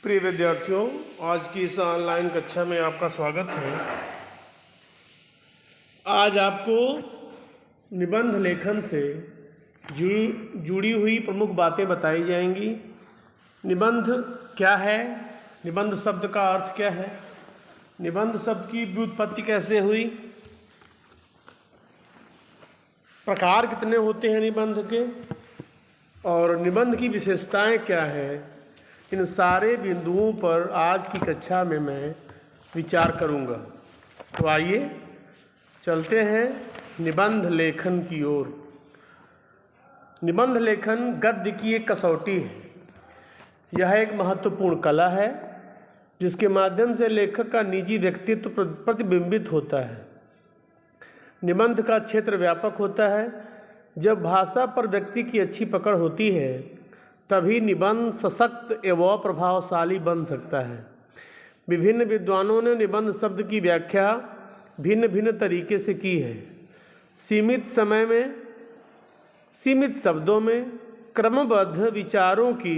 प्रिय विद्यार्थियों, आज की इस ऑनलाइन कक्षा में आपका स्वागत है। आज आपको निबंध लेखन से जुड़ी हुई प्रमुख बातें बताई जाएंगी। निबंध क्या है, निबंध शब्द का अर्थ क्या है, निबंध शब्द की व्युत्पत्ति कैसे हुई, प्रकार कितने होते हैं निबंध के, और निबंध की विशेषताएं क्या है। इन सारे बिंदुओं पर आज की कक्षा में मैं विचार करूंगा। तो आइए चलते हैं निबंध लेखन की ओर। निबंध लेखन गद्य की एक कसौटी है। यह एक महत्वपूर्ण कला है जिसके माध्यम से लेखक का निजी व्यक्तित्व प्रतिबिंबित होता है। निबंध का क्षेत्र व्यापक होता है। जब भाषा पर व्यक्ति की अच्छी पकड़ होती है तभी निबंध सशक्त एवं प्रभावशाली बन सकता है। विभिन्न विद्वानों ने निबंध शब्द की व्याख्या भिन्न भिन्न तरीके से की है। सीमित समय में सीमित शब्दों में क्रमबद्ध विचारों की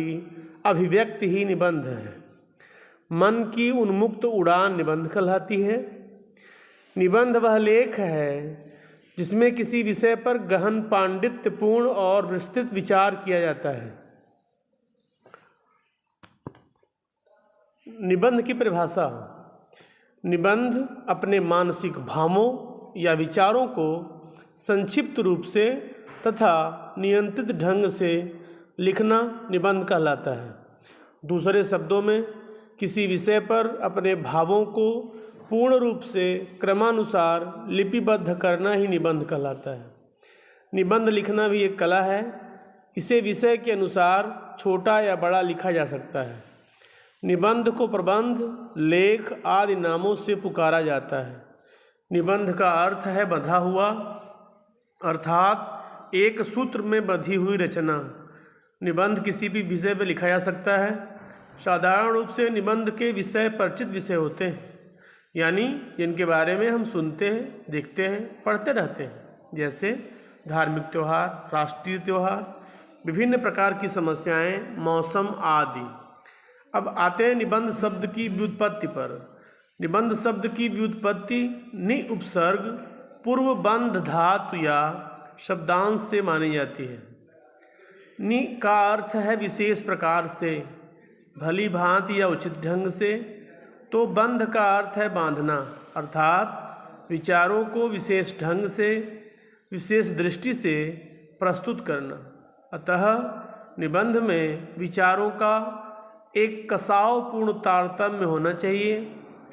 अभिव्यक्ति ही निबंध है। मन की उन्मुक्त उड़ान निबंध कहलाती है। निबंध वह लेख है जिसमें किसी विषय पर गहन पांडित्यपूर्ण और विस्तृत विचार किया जाता है। निबंध की परिभाषा। निबंध अपने मानसिक भावों या विचारों को संक्षिप्त रूप से तथा नियंत्रित ढंग से लिखना निबंध कहलाता है। दूसरे शब्दों में किसी विषय पर अपने भावों को पूर्ण रूप से क्रमानुसार लिपिबद्ध करना ही निबंध कहलाता है। निबंध लिखना भी एक कला है। इसे विषय के अनुसार छोटा या बड़ा लिखा जा सकता है। निबंध को प्रबंध, लेख आदि नामों से पुकारा जाता है। निबंध का अर्थ है बंधा हुआ, अर्थात एक सूत्र में बंधी हुई रचना। निबंध किसी भी विषय पर लिखा जा सकता है। साधारण रूप से निबंध के विषय परिचित विषय होते हैं, यानी जिनके बारे में हम सुनते हैं, देखते हैं, पढ़ते रहते हैं, जैसे धार्मिक त्यौहार, राष्ट्रीय त्यौहार, विभिन्न प्रकार की समस्याएं, मौसम आदि। अब आते हैं निबंध शब्द की व्युत्पत्ति पर। निबंध शब्द की व्युत्पत्ति नि उपसर्ग पूर्व बंध धातु या शब्दांश से मानी जाती है। नि का अर्थ है विशेष प्रकार से, भली भांति या उचित ढंग से। तो बंध का अर्थ है बांधना, अर्थात विचारों को विशेष ढंग से, विशेष दृष्टि से प्रस्तुत करना। अतः निबंध में विचारों का एक कसावपूर्ण तारतम्य होना चाहिए,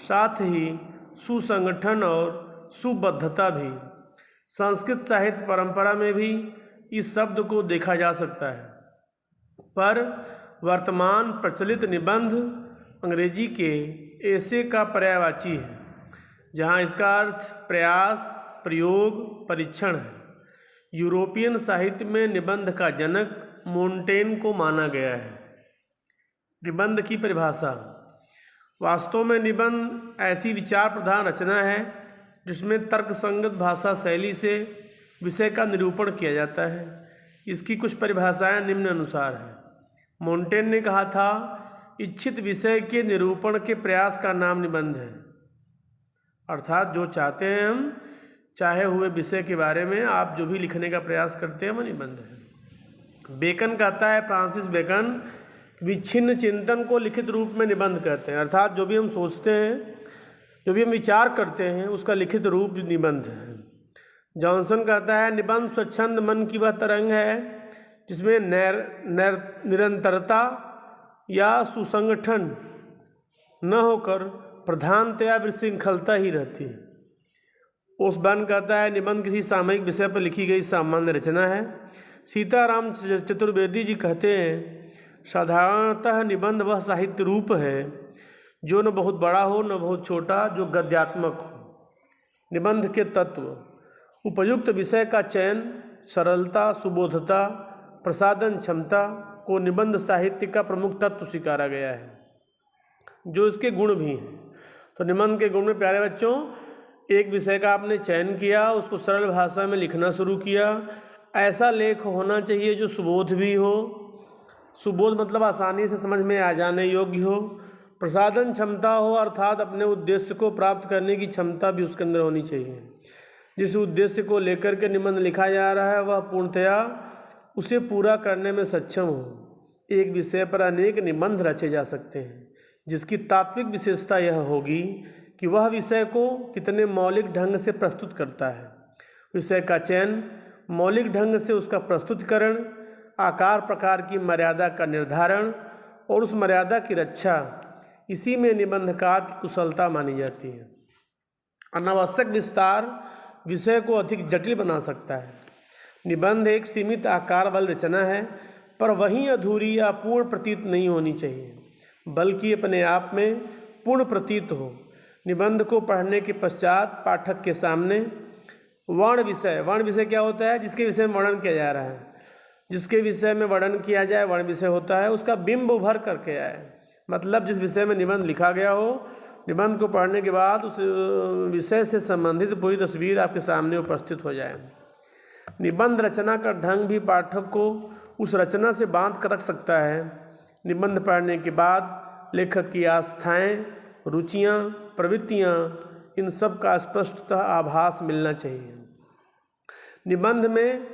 साथ ही सुसंगठन और सुबद्धता भी। संस्कृत साहित्य परंपरा में भी इस शब्द को देखा जा सकता है, पर वर्तमान प्रचलित निबंध अंग्रेजी के ऐसे का पर्यायवाची है जहाँ इसका अर्थ प्रयास, प्रयोग, परीक्षण है। यूरोपियन साहित्य में निबंध का जनक मोंटेन को माना गया है। निबंध की परिभाषा। वास्तव में निबंध ऐसी विचार प्रधान रचना है जिसमें तर्कसंगत भाषा शैली से विषय का निरूपण किया जाता है। इसकी कुछ परिभाषाएं निम्न अनुसार हैं। मोंटेन ने कहा था, इच्छित विषय के निरूपण के प्रयास का नाम निबंध है। अर्थात जो चाहते हैं हम, चाहे हुए विषय के बारे में आप जो भी लिखने का प्रयास करते हैं वह निबंध है। बेकन कहता है, फ्रांसिस बेकन, विच्छिन्न चिंतन को लिखित रूप में निबंध कहते हैं। अर्थात जो भी हम सोचते हैं, जो भी हम विचार करते हैं, उसका लिखित रूप निबंध है। जॉनसन कहता है, निबंध स्वच्छंद मन की वह तरंग है जिसमें निरंतरता या सुसंगठन न होकर प्रधानतया विशृंखलता ही रहती है। ओसबर्न कहता है, निबंध किसी सामयिक विषय पर लिखी गई सामान्य रचना है। सीताराम चतुर्वेदी जी कहते हैं, साधारणतः निबंध वह साहित्य रूप है जो न बहुत बड़ा हो न बहुत छोटा, जो गद्यात्मक हो। निबंध के तत्व। उपयुक्त विषय का चयन, सरलता, सुबोधता, प्रसाधन क्षमता को निबंध साहित्य का प्रमुख तत्व स्वीकारा गया है, जो इसके गुण भी हैं। तो निबंध के गुण में प्यारे बच्चों, एक विषय का आपने चयन किया, उसको सरल भाषा में लिखना शुरू किया। ऐसा लेख होना चाहिए जो सुबोध भी हो, सुबोध मतलब आसानी से समझ में आ जाने योग्य हो। प्रसाधन क्षमता हो, अर्थात अपने उद्देश्य को प्राप्त करने की क्षमता भी उसके अंदर होनी चाहिए। जिस उद्देश्य को लेकर के निबंध लिखा जा रहा है वह पूर्णतया उसे पूरा करने में सक्षम हो। एक विषय पर अनेक निबंध रचे जा सकते हैं, जिसकी तात्विक विशेषता यह होगी कि वह विषय को कितने मौलिक ढंग से प्रस्तुत करता है। विषय का चयन, मौलिक ढंग से उसका प्रस्तुतिकरण, आकार प्रकार की मर्यादा का निर्धारण और उस मर्यादा की रक्षा, इसी में निबंधकार की कुशलता मानी जाती है। अनावश्यक विस्तार विषय को अधिक जटिल बना सकता है। निबंध एक सीमित आकार वाली रचना है, पर वहीं अधूरी या पूर्ण प्रतीत नहीं होनी चाहिए, बल्कि अपने आप में पूर्ण प्रतीत हो। निबंध को पढ़ने के पश्चात पाठक के सामने वर्ण विषय क्या होता है? जिसके विषय में वर्णन किया जा रहा है, जिसके विषय में वर्णन किया जाए वर्ण विषय होता है, उसका बिंब उभर करके आए। मतलब जिस विषय में निबंध लिखा गया हो, निबंध को पढ़ने के बाद उस विषय से संबंधित पूरी तस्वीर आपके सामने उपस्थित हो जाए। निबंध रचना का ढंग भी पाठक को उस रचना से बांध कर रख सकता है। निबंध पढ़ने के बाद लेखक की आस्थाएं, रुचियां, प्रवृत्तियां, इन सब का स्पष्टतः आभास मिलना चाहिए। निबंध में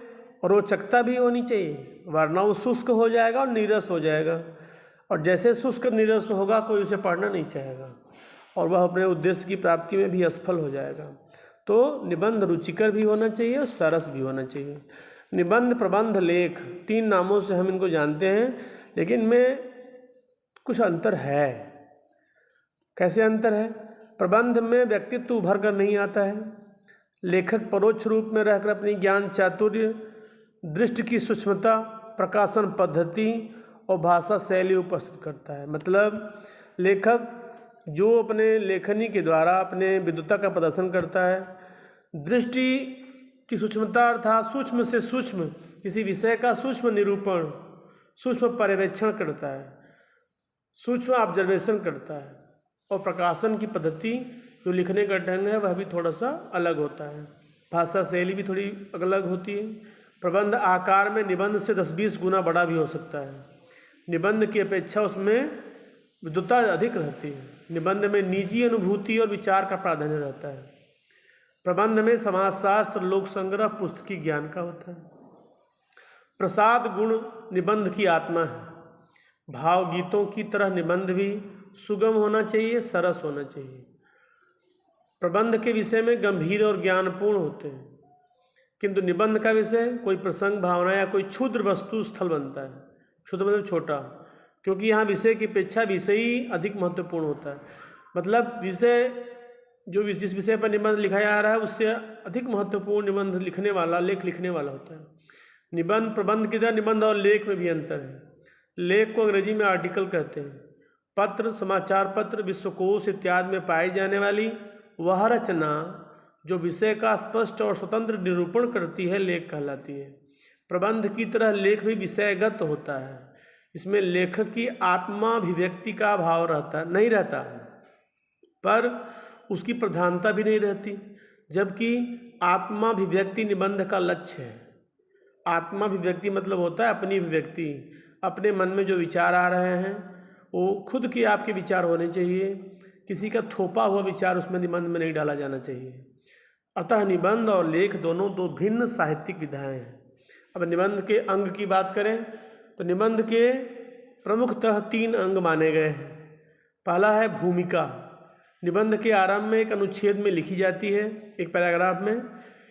रोचकता भी होनी चाहिए, वरना वो शुष्क हो जाएगा और नीरस हो जाएगा, और जैसे शुष्क नीरस होगा कोई उसे पढ़ना नहीं चाहेगा और वह अपने उद्देश्य की प्राप्ति में भी असफल हो जाएगा। तो निबंध रुचिकर भी होना चाहिए और सरस भी होना चाहिए। निबंध, प्रबंध, लेख, 3 नामों से हम इनको जानते हैं, लेकिन इनमें कुछ अंतर है। कैसे अंतर है? प्रबंध में व्यक्तित्व उभर कर नहीं आता है। लेखक परोक्ष रूप में रहकर अपनी ज्ञान चातुर्य, दृष्टि की सूक्ष्मता, प्रकाशन पद्धति और भाषा शैली उपस्थित करता है। मतलब लेखक जो अपने लेखनी के द्वारा अपने विद्वता का प्रदर्शन करता है, दृष्टि की सूक्ष्मता अर्थात सूक्ष्म से सूक्ष्म किसी विषय का सूक्ष्म निरूपण, सूक्ष्म पर्यवेक्षण करता है, सूक्ष्म ऑब्जर्वेशन करता है, और प्रकाशन की पद्धति जो लिखने का ढंग है वह भी थोड़ा सा अलग होता है। भाषा शैली भी थोड़ी अलग होती है। प्रबंध आकार में निबंध से 10-20 गुना बड़ा भी हो सकता है। निबंध की अपेक्षा उसमें विद्वता अधिक रहती है। निबंध में निजी अनुभूति और विचार का प्राधान्य रहता है। प्रबंध में समाजशास्त्र, लोक संग्रह, पुस्तकीय ज्ञान का होता है। प्रसाद गुण निबंध की आत्मा है। भावगीतों की तरह निबंध भी सुगम होना चाहिए, सरस होना चाहिए। प्रबंध के विषय में गंभीर और ज्ञानपूर्ण होते हैं, किंतु निबंध का विषय कोई प्रसंग, भावना या कोई क्षुद्र वस्तु स्थल बनता है। क्षुद्र मतलब छोटा, क्योंकि यहाँ विषय की अपेक्षा विषय ही अधिक महत्वपूर्ण होता है। मतलब विषय जो जिस विषय पर निबंध लिखा जा रहा है उससे अधिक महत्वपूर्ण निबंध लिखने वाला, लेख लिखने वाला होता है। निबंध, प्रबंध की तरह निबंध और लेख में भी अंतर है। लेख को अंग्रेजी में आर्टिकल कहते हैं। पत्र, समाचार पत्र, विश्वकोश इत्यादि में पाई जाने वाली वह रचना जो विषय का स्पष्ट और स्वतंत्र निरूपण करती है, लेख कहलाती है। प्रबंध की तरह लेख भी विषयगत होता है। इसमें लेखक की आत्माभिव्यक्ति का भाव नहीं रहता, पर उसकी प्रधानता भी नहीं रहती, जबकि आत्माभिव्यक्ति निबंध का लक्ष्य है। आत्माभिव्यक्ति मतलब होता है अपनी अभिव्यक्ति, अपने मन में जो विचार आ रहे हैं वो खुद के आपके विचार होने चाहिए। किसी का थोपा हुआ विचार उसमें निबंध में नहीं डाला जाना चाहिए। अतः निबंध और लेख दोनों दो भिन्न साहित्यिक विधाएं हैं। अब निबंध के अंग की बात करें तो निबंध के प्रमुखतः 3 अंग माने गए हैं। पहला है भूमिका। निबंध के आरंभ में एक अनुच्छेद में लिखी जाती है, एक पैराग्राफ में।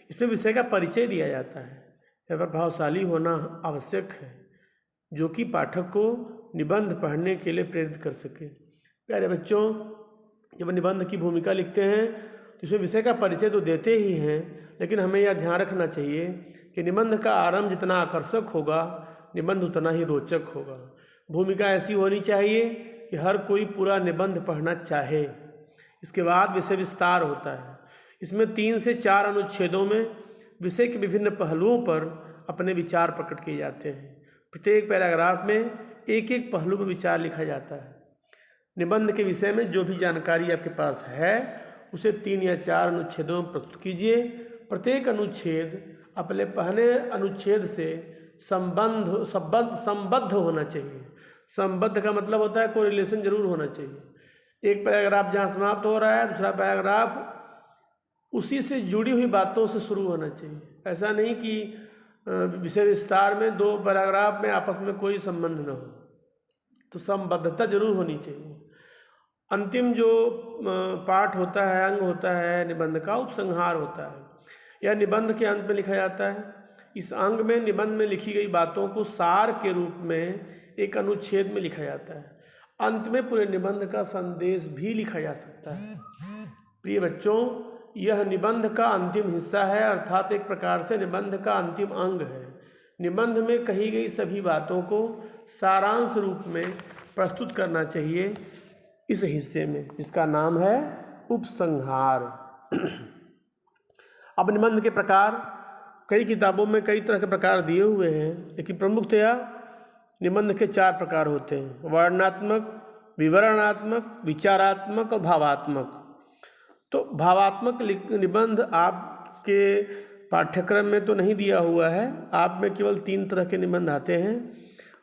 इसमें विषय का परिचय दिया जाता है। यह प्रभावशाली होना आवश्यक है, जो कि पाठक को निबंध पढ़ने के लिए प्रेरित कर सके। प्यारे बच्चों, जब निबंध की भूमिका लिखते हैं तो इसमें विषय का परिचय तो देते ही हैं, लेकिन हमें यह ध्यान रखना चाहिए कि निबंध का आरंभ जितना आकर्षक होगा, निबंध उतना ही रोचक होगा। भूमिका ऐसी होनी चाहिए कि हर कोई पूरा निबंध पढ़ना चाहे। इसके बाद विषय विस्तार होता है। इसमें 3 से 4 अनुच्छेदों में विषय के विभिन्न पहलुओं पर अपने विचार प्रकट किए जाते हैं। प्रत्येक पैराग्राफ में एक एक पहलू पर विचार लिखा जाता है। निबंध के विषय में जो भी जानकारी आपके पास है उसे 3 या 4 अनुच्छेदों में प्रस्तुत कीजिए। प्रत्येक अनुच्छेद अपने पहले अनुच्छेद से संबद्ध होना चाहिए। संबद्ध का मतलब होता है कोई रिलेशन जरूर होना चाहिए। एक पैराग्राफ जहाँ समाप्त हो रहा है, दूसरा पैराग्राफ उसी से जुड़ी हुई बातों से शुरू होना चाहिए। ऐसा नहीं कि विषय विस्तार में दो पैराग्राफ में आपस में कोई संबंध न हो, तो संबद्धता जरूर होनी चाहिए। अंतिम जो पाठ होता है, अंग होता है निबंध का, उपसंहार होता है। यह निबंध के अंत में लिखा जाता है। इस अंग में निबंध में लिखी गई बातों को सार के रूप में एक अनुच्छेद में लिखा जाता है। अंत में पूरे निबंध का संदेश भी लिखा जा सकता है। प्रिय बच्चों, यह निबंध का अंतिम हिस्सा है, अर्थात एक प्रकार से निबंध का अंतिम अंग है। निबंध में कही गई सभी बातों को सारांश रूप में प्रस्तुत करना चाहिए इस हिस्से में, जिसका नाम है उपसंहार। अब निबंध के प्रकार, कई किताबों में कई तरह के प्रकार दिए हुए हैं, लेकिन प्रमुखतया निबंध के 4 प्रकार होते हैं: वर्णनात्मक, विवरणात्मक, विचारात्मक और भावात्मक। तो भावात्मक निबंध आपके पाठ्यक्रम में तो नहीं दिया हुआ है। आप में केवल 3 तरह के निबंध आते हैं: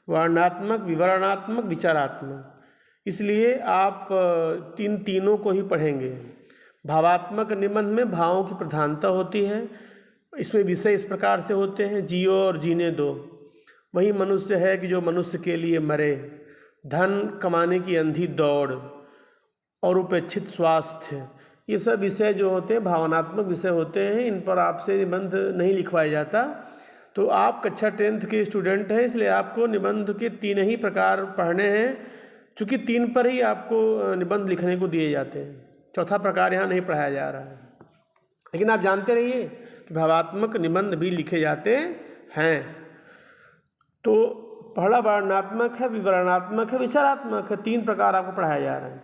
वर्णनात्मक, विवरणात्मक, विचारात्मक। इसलिए आप तीनों को ही पढ़ेंगे। भावात्मक निबंध में भावों की प्रधानता होती है। इसमें विषय इस प्रकार से होते हैं: जियो और जीने दो, वही मनुष्य है कि जो मनुष्य के लिए मरे, धन कमाने की अंधी दौड़ और उपेक्षित स्वास्थ्य। ये सब विषय जो होते हैं भावनात्मक विषय होते हैं। इन पर आपसे निबंध नहीं लिखवाया जाता। तो आप कक्षा 10th के स्टूडेंट हैं, इसलिए आपको निबंध के 3 ही प्रकार पढ़ने हैं, चूँकि 3 पर ही आपको निबंध लिखने को दिए जाते हैं। चौथा प्रकार यहाँ नहीं पढ़ाया जा रहा है। लेकिन आप जानते रहिए कि भावात्मक निबंध भी लिखे जाते हैं। तो पहला वर्णनात्मक है, विवरणात्मक है, विचारात्मक है। 3 प्रकार आपको पढ़ाया जा रहा है।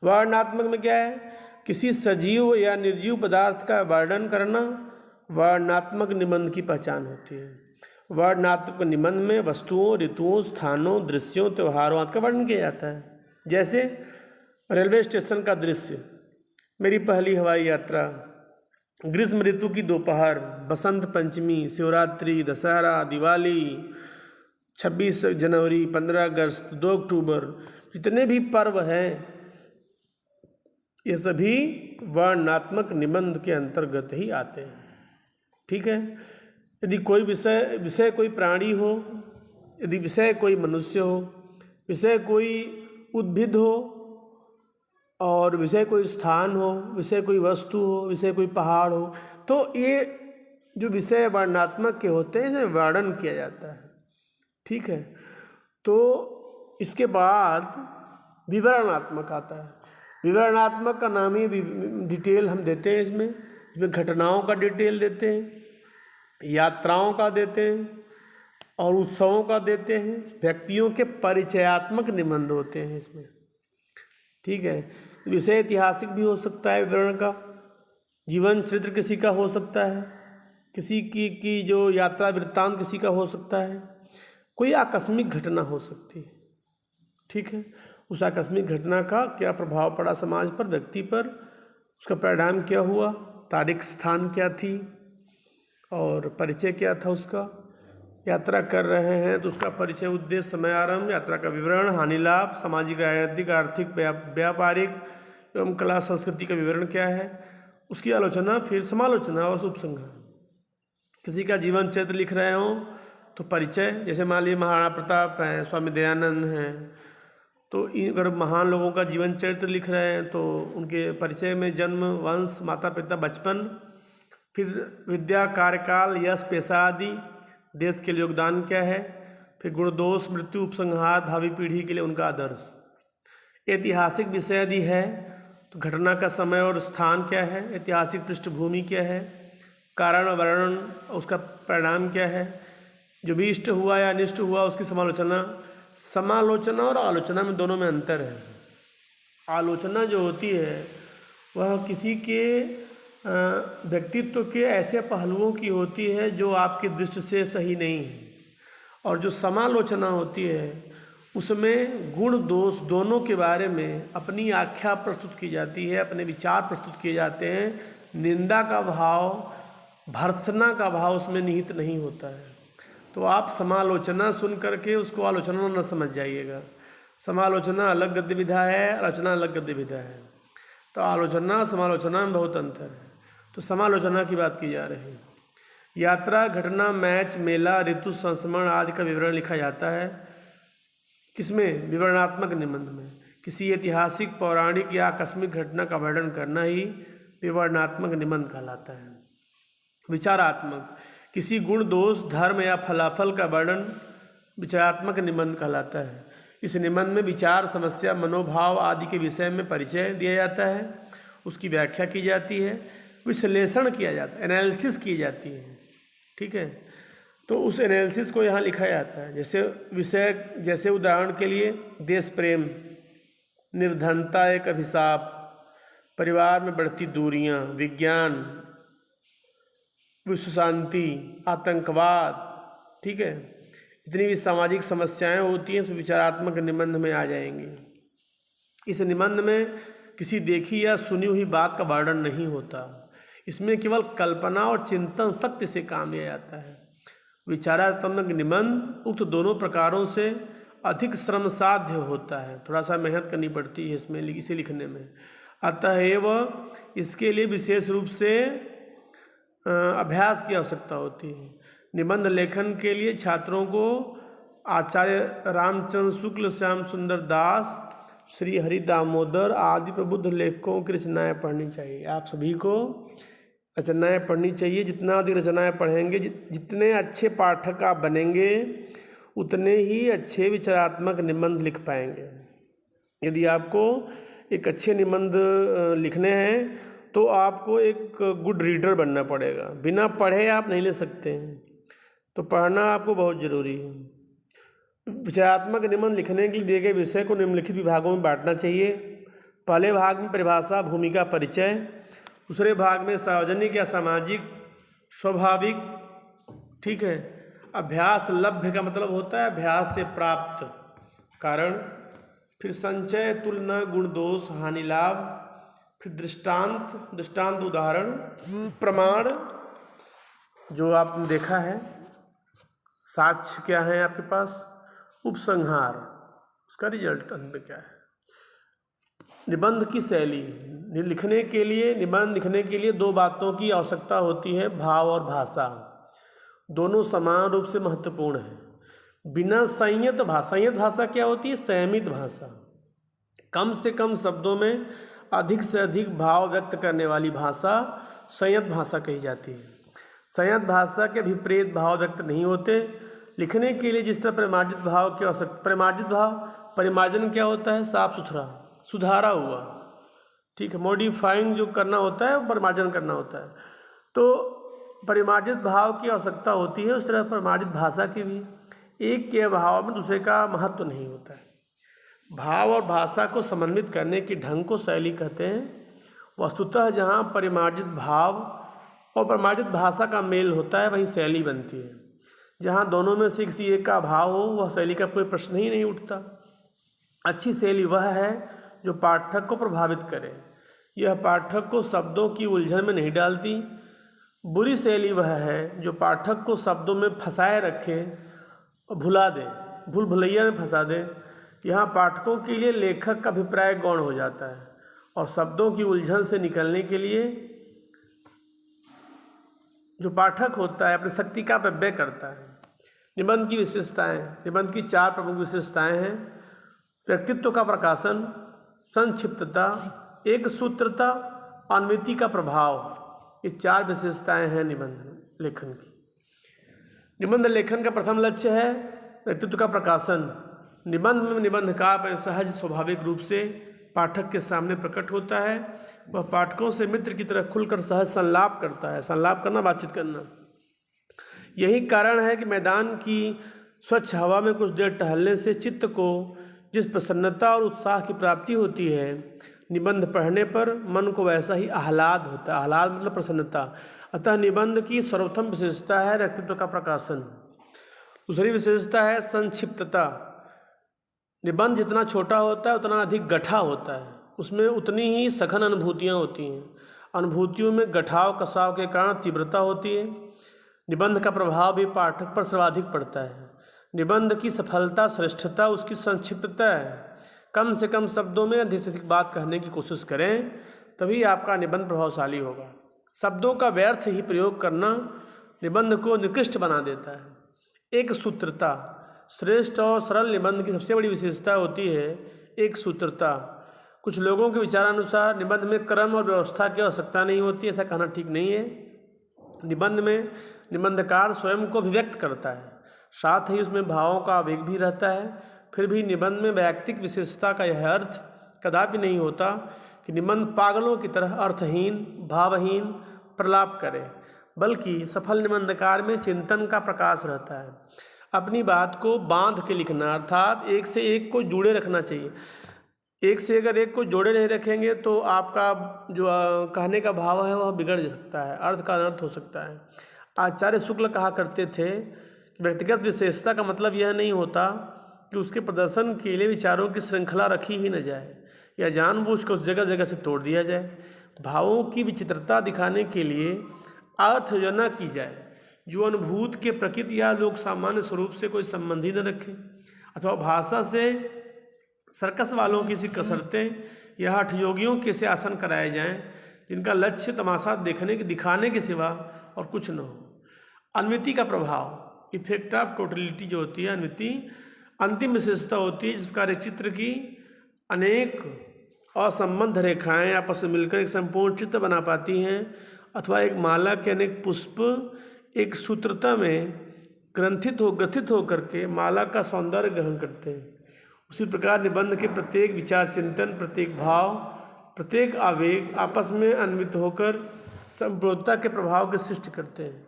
वर्णनात्मक में क्या है? किसी सजीव या निर्जीव पदार्थ का वर्णन करना वर्णनात्मक निबंध की पहचान होती है। वर्णनात्मक निबंध में वस्तुओं, ऋतुओं, स्थानों, दृश्यों, त्योहारों आदि का वर्णन किया जाता है। जैसे रेलवे स्टेशन का दृश्य, मेरी पहली हवाई यात्रा, ग्रीष्म ऋतु की दोपहर, बसंत पंचमी, शिवरात्रि, दशहरा, दिवाली, 26 जनवरी, 15 अगस्त, 2 अक्टूबर, जितने भी पर्व हैं ये सभी वर्णनात्मक निबंध के अंतर्गत ही आते हैं। ठीक है। यदि कोई विषय कोई प्राणी हो, यदि विषय कोई मनुष्य हो, विषय कोई उद्भिद हो, और विषय कोई स्थान हो, विषय कोई वस्तु हो, विषय कोई पहाड़ हो, तो ये जो विषय वर्णनात्मक के होते हैं इसे वर्णन किया जाता है। ठीक है। तो इसके बाद विवरणात्मक आता है। विवरणात्मक का नाम ही डिटेल हम देते हैं। इसमें घटनाओं का डिटेल देते हैं, यात्राओं का देते हैं और उत्सवों का देते हैं। व्यक्तियों के परिचयात्मक निबंध होते हैं इसमें। ठीक है। विषय ऐतिहासिक भी हो सकता है, विवरण का जीवन चरित्र किसी का हो सकता है, किसी की जो यात्रा वृत्तांत किसी का हो सकता है, कोई आकस्मिक घटना हो सकती है। ठीक है। उस आकस्मिक घटना का क्या प्रभाव पड़ा समाज पर, व्यक्ति पर, उसका परिणाम क्या हुआ, तारीख स्थान क्या थी और परिचय क्या था उसका। यात्रा कर रहे हैं तो उसका परिचय, उद्देश्य, समय, आरंभ, यात्रा का विवरण, हानि लाभ, सामाजिक, राजनीतिक, आर्थिक, व्यापारिक एवं कला संस्कृति का विवरण क्या है, उसकी आलोचना, फिर समालोचना और उपसंहार। किसी का जीवन चरित्र लिख रहे हों तो परिचय, जैसे मान लीजिए महाराणा प्रताप हैं, स्वामी दयानंद हैं, तो अगर महान लोगों का जीवन चरित्र लिख रहे हैं तो उनके परिचय में जन्म, वंश, माता पिता, बचपन, फिर विद्या, कार्यकाल, यश, पेशा आदि, देश के लिए योगदान क्या है, फिर गुण दोष, मृत्यु, उपसंहार, भावी पीढ़ी के लिए उनका आदर्श। ऐतिहासिक विषय यदि है तो घटना का समय और स्थान क्या है, ऐतिहासिक पृष्ठभूमि क्या है, कारण वर्णन, उसका परिणाम क्या है, जो भी इष्ट हुआ या अनिष्ट हुआ उसकी समालोचना। समालोचना और आलोचना में दोनों में अंतर है। आलोचना जो होती है वह किसी के व्यक्तित्व के ऐसे पहलुओं की होती है जो आपकी दृष्टि से सही नहीं है, और जो समालोचना होती है उसमें गुण दोष दोनों के बारे में अपनी आख्या प्रस्तुत की जाती है, अपने विचार प्रस्तुत किए जाते हैं। निंदा का भाव, भर्त्सना का भाव उसमें निहित नहीं होता है। तो आप समालोचना सुन करके उसको आलोचना न समझ जाइएगा। समालोचना अलग गद्य विधा है, आलोचना अलग गद्य विधा है। तो आलोचना समालोचना में बहुत अंतर है। तो समालोचना की बात की जा रही है। यात्रा, घटना, मैच, मेला, ऋतु, संस्मरण आदि का विवरण लिखा जाता है। किसमें? विवरणात्मक निबंध में। किसी ऐतिहासिक, पौराणिक या आकस्मिक घटना का वर्णन करना ही विवरणात्मक निबंध कहलाता है। विचारात्मक, किसी गुण, दोष, धर्म या फलाफल का वर्णन विचारात्मक निबंध कहलाता है। इस निबंध में विचार, समस्या, मनोभाव आदि के विषय में परिचय दिया जाता है, उसकी व्याख्या की जाती है, विश्लेषण किया जाता है, एनालिसिस की जाती है। ठीक है, तो उस एनालिसिस को यहाँ लिखा जाता है। जैसे विषय, जैसे उदाहरण के लिए देश प्रेम, निर्धनता एक अभिशाप, परिवार में बढ़ती दूरियां, विज्ञान, विश्व शांति, आतंकवाद। ठीक है, इतनी भी सामाजिक समस्याएं होती हैं तो विचारात्मक निबंध में आ जाएंगी। इस निबंध में किसी देखी या सुनी हुई बात का वर्णन नहीं होता, इसमें केवल कल्पना और चिंतन शक्ति से काम लिया जाता है। विचारात्मक निबंध उक्त दोनों प्रकारों से अधिक श्रम साध्य होता है, थोड़ा सा मेहनत करनी पड़ती है इसमें, इसे लिखने में। अतएव इसके लिए विशेष रूप से अभ्यास की आवश्यकता होती है। निबंध लेखन के लिए छात्रों को आचार्य रामचंद्र शुक्ल, श्याम सुंदर दास, श्री हरि दामोदर आदि प्रबुद्ध लेखकों की रचनाएं पढ़नी चाहिए। आप सभी को रचनाएं पढ़नी चाहिए। जितना अधिक रचनाएं पढ़ेंगे, जितने अच्छे पाठक आप बनेंगे, उतने ही अच्छे विचारात्मक निबंध लिख पाएंगे। यदि आपको एक अच्छे निबंध लिखने हैं तो आपको एक गुड रीडर बनना पड़ेगा। बिना पढ़े आप नहीं ले सकते हैं, तो पढ़ना आपको बहुत ज़रूरी है। विचारात्मक निबंध लिखने के लिए दिए गए विषय को निम्नलिखित विभागों में बांटना चाहिए। पहले भाग में परिभाषा, भूमिका, परिचय। दूसरे भाग में सार्वजनिक या सामाजिक, स्वाभाविक। ठीक है, अभ्यास, लभ्य का मतलब होता है अभ्यास से प्राप्त कारण। फिर संचय, तुलना, गुण, दोष, हानि, लाभ। फिर दृष्टांत, दृष्टांत उदाहरण। प्रमाण, जो आपने देखा है, साक्ष्य क्या है आपके पास। उपसंहार, उसका रिजल्ट अंत में क्या है। निबंध की शैली, निबंध लिखने के लिए दो बातों की आवश्यकता होती है, भाव और भाषा। दोनों समान रूप से महत्वपूर्ण है। बिना संयत भाषा क्या होती है? संयमित भाषा। कम से कम शब्दों में अधिक से अधिक भाव व्यक्त करने वाली भाषा संयत भाषा कही जाती है। संयत भाषा के विपरीत भाव व्यक्त नहीं होते। लिखने के लिए जिस तरह परिमार्जित भाव की आवश्यकता, परिमार्जन क्या होता है? साफ सुथरा, सुधारा हुआ। ठीक है, मॉडिफाइंग जो करना होता है वो परिमार्जन करना होता है। तो परिमार्जित भाव की आवश्यकता होती है, उस तरह परिमार्जित भाषा की भी। एक के अभाव में दूसरे का महत्व नहीं होता है। भाव और भाषा को समन्वित करने के ढंग को शैली कहते हैं। वस्तुतः जहाँ परिमार्जित भाव और परिमार्जित भाषा का मेल होता है वहीं शैली बनती है। जहाँ दोनों में से किसी एक का अभाव हो वह शैली का कोई प्रश्न ही नहीं उठता। अच्छी शैली वह है जो पाठक को प्रभावित करे, यह पाठक को शब्दों की उलझन में नहीं डालती। बुरी शैली वह है जो पाठक को शब्दों में फंसाए रखे और भुला दे, भूल भुलैया में फंसा दे। यहाँ पाठकों के लिए लेखक का अभिप्राय गौण हो जाता है और शब्दों की उलझन से निकलने के लिए जो पाठक होता है अपनी शक्ति का व्यय करता है। निबंध की विशेषताएं, निबंध की 4 प्रमुख विशेषताएं हैं। व्यक्तित्व का प्रकाशन, संक्षिप्तता, एक सूत्रता, अन्विति का प्रभाव, ये 4 विशेषताएं हैं निबंध लेखन की। निबंध लेखन का प्रथम लक्ष्य है व्यक्तित्व का प्रकाशन। निबंध में निबंधकार सहज स्वाभाविक रूप से पाठक के सामने प्रकट होता है। वह पाठकों से मित्र की तरह खुलकर सहज संलाप करता है। संलाप करना, बातचीत करना। यही कारण है कि मैदान की स्वच्छ हवा में कुछ देर टहलने से चित्त को जिस प्रसन्नता और उत्साह की प्राप्ति होती है, निबंध पढ़ने पर मन को वैसा ही आह्लाद होता है। आह्लाद मतलब प्रसन्नता। अतः निबंध की सर्वप्रथम विशेषता है व्यक्तित्व का प्रकाशन। दूसरी विशेषता है संक्षिप्तता। निबंध जितना छोटा होता है उतना अधिक गठा होता है, उसमें उतनी ही सघन अनुभूतियाँ होती हैं। अनुभूतियों में गठाव कसाव के कारण तीव्रता होती है। निबंध का प्रभाव भी पाठक पर सर्वाधिक पड़ता है। निबंध की सफलता, श्रेष्ठता उसकी संक्षिप्तता है। कम से कम शब्दों में अधिक से अधिक बात कहने की कोशिश करें, तभी आपका निबंध प्रभावशाली होगा। शब्दों का व्यर्थ ही प्रयोग करना निबंध को निकृष्ट बना देता है। एक सूत्रता, श्रेष्ठ और सरल निबंध की सबसे बड़ी विशेषता होती है एक सूत्रता। कुछ लोगों के विचारानुसार निबंध में क्रम और व्यवस्था की आवश्यकता नहीं होती, ऐसा कहना ठीक नहीं है। निबंध में निबंधकार स्वयं को अभिव्यक्त करता है, साथ ही उसमें भावों का आवेग भी रहता है। फिर भी निबंध में वैयक्तिक विशेषता का यह अर्थ कदापि नहीं होता कि निबंध पागलों की तरह अर्थहीन, भावहीन प्रलाप करे, बल्कि सफल निबंधकार में चिंतन का प्रकाश रहता है। अपनी बात को बांध के लिखना, अर्थात एक से एक को जुड़े रखना चाहिए। एक से अगर एक को जोड़े नहीं रखेंगे तो आपका जो कहने का भाव है वह बिगड़ सकता है, अर्थ का अनर्थ हो सकता है। आचार्य शुक्ल कहा करते थे कि व्यक्तिगत विशेषता का मतलब यह नहीं होता कि उसके प्रदर्शन के लिए विचारों की श्रृंखला रखी ही न जाए या जानबूझकर उस जगह जगह से तोड़ दिया जाए। भावों की विचित्रता दिखाने के लिए अर्थ योजना की जाए जो अनुभूत के प्रकृति या लोक सामान्य स्वरूप से कोई संबंध ही न रखे, अथवा भाषा से सर्कस वालों की सी कसरतें या हठयोगियों के से आसन कराए जाएं जिनका लक्ष्य तमाशा दिखाने के सिवा और कुछ न हो। अन्विति का प्रभाव, इफेक्ट ऑफ टोटलिटी जो होती है, अन्विति अंतिम विशेषता होती है जिस कार्यचित्र की अनेक असंबद्ध रेखाएं आपस में मिलकर एक संपूर्ण चित्र बना पाती हैं, अथवा एक माला के अनेक पुष्प एक सूत्रता में ग्रंथित होकर के माला का सौंदर्य ग्रहण करते हैं। उसी प्रकार निबंध के प्रत्येक विचार चिंतन, प्रत्येक भाव, प्रत्येक आवेग आपस में अन्वित होकर संपूर्णता के प्रभाव की सृष्टि करते हैं।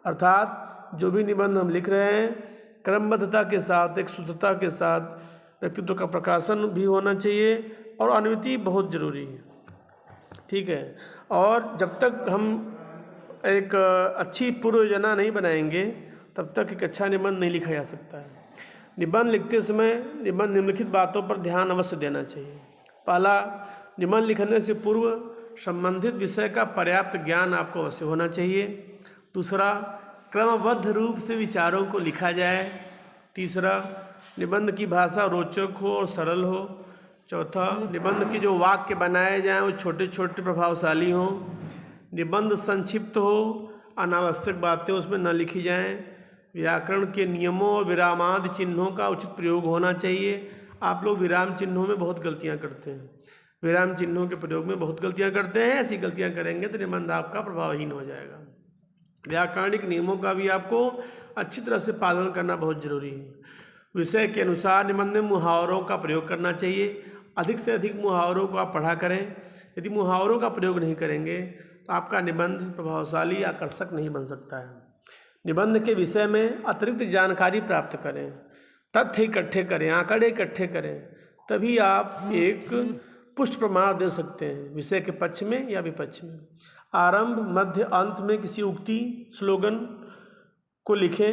अर्थात जो भी निबंध हम लिख रहे हैं क्रमबद्धता के साथ, एक शुद्धता के साथ व्यक्तित्व का प्रकाशन भी होना चाहिए और अन्विति बहुत जरूरी है। ठीक है। और जब तक हम एक अच्छी पूर्व योजना नहीं बनाएंगे तब तक एक अच्छा निबंध नहीं लिखा जा सकता है। निबंध लिखते समय निम्नलिखित बातों पर ध्यान अवश्य देना चाहिए। पहला, निबंध लिखने से पूर्व संबंधित विषय का पर्याप्त ज्ञान आपको अवश्य होना चाहिए। दूसरा, क्रमबद्ध रूप से विचारों को लिखा जाए। तीसरा, निबंध की भाषा रोचक हो और सरल हो। चौथा, निबंध के जो वाक्य बनाए जाएं वो छोटे छोटे प्रभावशाली हों। निबंध संक्षिप्त हो, अनावश्यक बातें उसमें न लिखी जाएं। व्याकरण के नियमों और विरामादि चिन्हों का उचित प्रयोग होना चाहिए। आप लोग विराम चिन्हों में बहुत गलतियां करते हैं, विराम चिन्हों के प्रयोग में बहुत गलतियां करते हैं। ऐसी गलतियां करेंगे तो निबंध आपका प्रभावहीन हो जाएगा। व्याकरणिक नियमों का भी आपको अच्छी तरह से पालन करना बहुत जरूरी है। विषय के अनुसार निबंध में मुहावरों का प्रयोग करना चाहिए। अधिक से अधिक मुहावरों को आप पढ़ा करें। यदि मुहावरों का प्रयोग नहीं करेंगे तो आपका निबंध प्रभावशाली, आकर्षक नहीं बन सकता है। निबंध के विषय में अतिरिक्त जानकारी प्राप्त करें, तथ्य इकट्ठे करें, आंकड़े इकट्ठे करें, तभी आप एक पुष्ट प्रमाण दे सकते हैं विषय के पक्ष में या विपक्ष में। आरंभ, मध्य, अंत में किसी उक्ति, स्लोगन को लिखें।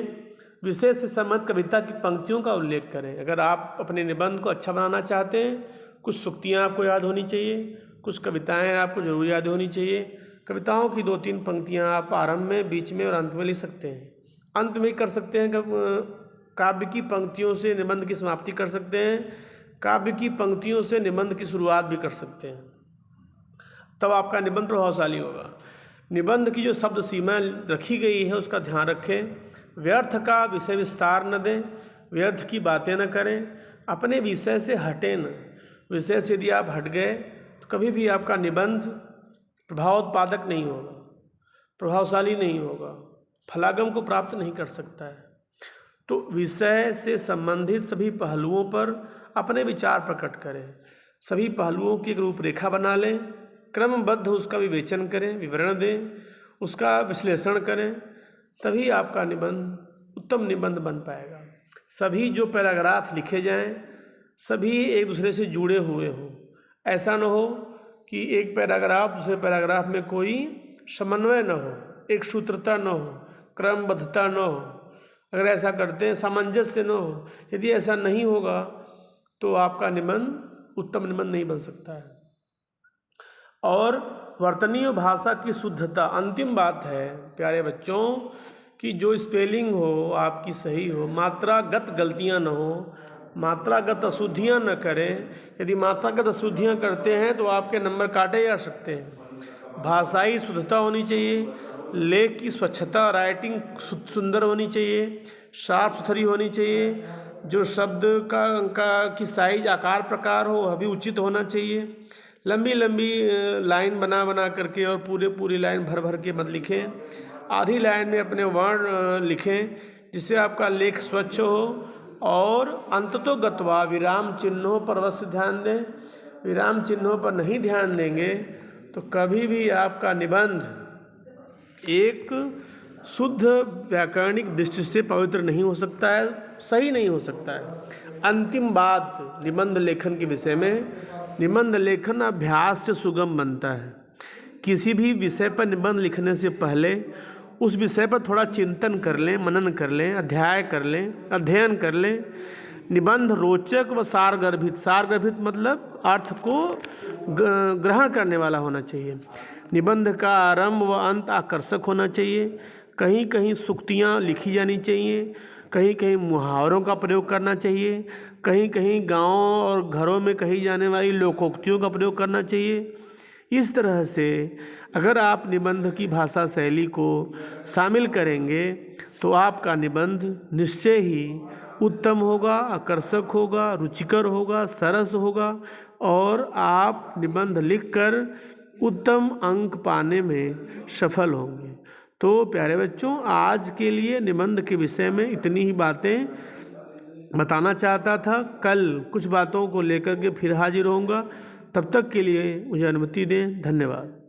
विषय से संबंधित कविता की पंक्तियों का उल्लेख करें। अगर आप अपने निबंध को अच्छा बनाना चाहते हैं, कुछ सूक्तियाँ आपको याद होनी चाहिए, कुछ कविताएँ आपको जरूर याद होनी चाहिए। कविताओं की 2-3 पंक्तियाँ आप आरंभ में, बीच में और अंत में लिख सकते हैं। अंत में कर सकते हैं, काव्य की पंक्तियों से निबंध की समाप्ति कर सकते हैं, काव्य की पंक्तियों से निबंध की शुरुआत भी कर सकते हैं, तब आपका निबंध प्रभावशाली होगा। निबंध की जो शब्द सीमा रखी गई है उसका ध्यान रखें। व्यर्थ का विषय विस्तार न दें, व्यर्थ की बातें न करें, अपने विषय से हटें न। विषय से यदि आप हट गए तो कभी भी आपका निबंध प्रभावोत्पादक नहीं होगा, प्रभावशाली नहीं होगा, फलागम को प्राप्त नहीं कर सकता है। तो विषय से संबंधित सभी पहलुओं पर अपने विचार प्रकट करें, सभी पहलुओं की एक रूपरेखा बना लें, क्रमबद्ध उसका विवेचन करें, विवरण दें, उसका विश्लेषण करें, तभी आपका निबंध उत्तम निबंध बन पाएगा। सभी जो पैराग्राफ लिखे जाएं सभी एक दूसरे से जुड़े हुए हों। ऐसा न हो कि एक पैराग्राफ दूसरे पैराग्राफ में कोई समन्वय न हो, एक सूत्रता न हो, क्रमबद्धता न हो। अगर ऐसा करते हैं सामंजस्य न हो, यदि ऐसा नहीं होगा तो आपका निबंध उत्तम निबंध नहीं बन सकता है। और वर्तनीय भाषा की शुद्धता अंतिम बात है प्यारे बच्चों, कि जो स्पेलिंग हो आपकी सही हो, मात्रागत गलतियां न हो, मात्रागत अशुद्धियां न करें। यदि मात्रागत अशुद्धियां करते हैं तो आपके नंबर काटे जा सकते हैं। भाषाई शुद्धता होनी चाहिए, लेख की स्वच्छता, राइटिंग सुंदर होनी चाहिए, साफ सुथरी होनी चाहिए, जो शब्द की साइज आकार प्रकार हो वह भी उचित होना चाहिए। लंबी लंबी लाइन बना बना करके और पूरी लाइन भर भर के मत लिखें। आधी लाइन में अपने वर्ण लिखें जिससे आपका लेख स्वच्छ हो। और अंततो गत्वा विराम चिन्हों पर अवश्य ध्यान दें। विराम चिन्हों पर नहीं ध्यान देंगे तो कभी भी आपका निबंध एक शुद्ध व्याकरणिक दृष्टि से पवित्र नहीं हो सकता है, सही नहीं हो सकता है। अंतिम बात निबंध लेखन के विषय में, निबंध लेखन अभ्यास से सुगम बनता है। किसी भी विषय पर निबंध लिखने से पहले उस विषय पर थोड़ा चिंतन कर लें, मनन कर लें, अध्ययन कर लें। निबंध रोचक व सारगर्भित, सारगर्भित मतलब अर्थ को ग्रहण करने वाला होना चाहिए। निबंध का आरंभ व अंत आकर्षक होना चाहिए। कहीं कहीं सूक्तियाँ लिखी जानी चाहिए, कहीं कहीं मुहावरों का प्रयोग करना चाहिए, कहीं कहीं गाँवों और घरों में कही जाने वाली लोकोक्तियों का प्रयोग करना चाहिए। इस तरह से अगर आप निबंध की भाषा शैली को शामिल करेंगे तो आपका निबंध निश्चय ही उत्तम होगा, आकर्षक होगा, रुचिकर होगा, सरस होगा और आप निबंध लिखकर उत्तम अंक पाने में सफल होंगे। तो प्यारे बच्चों, आज के लिए निबंध के विषय में इतनी ही बातें बताना चाहता था। कल कुछ बातों को लेकर के फिर हाजिर होऊंगा। तब तक के लिए मुझे अनुमति दें। धन्यवाद।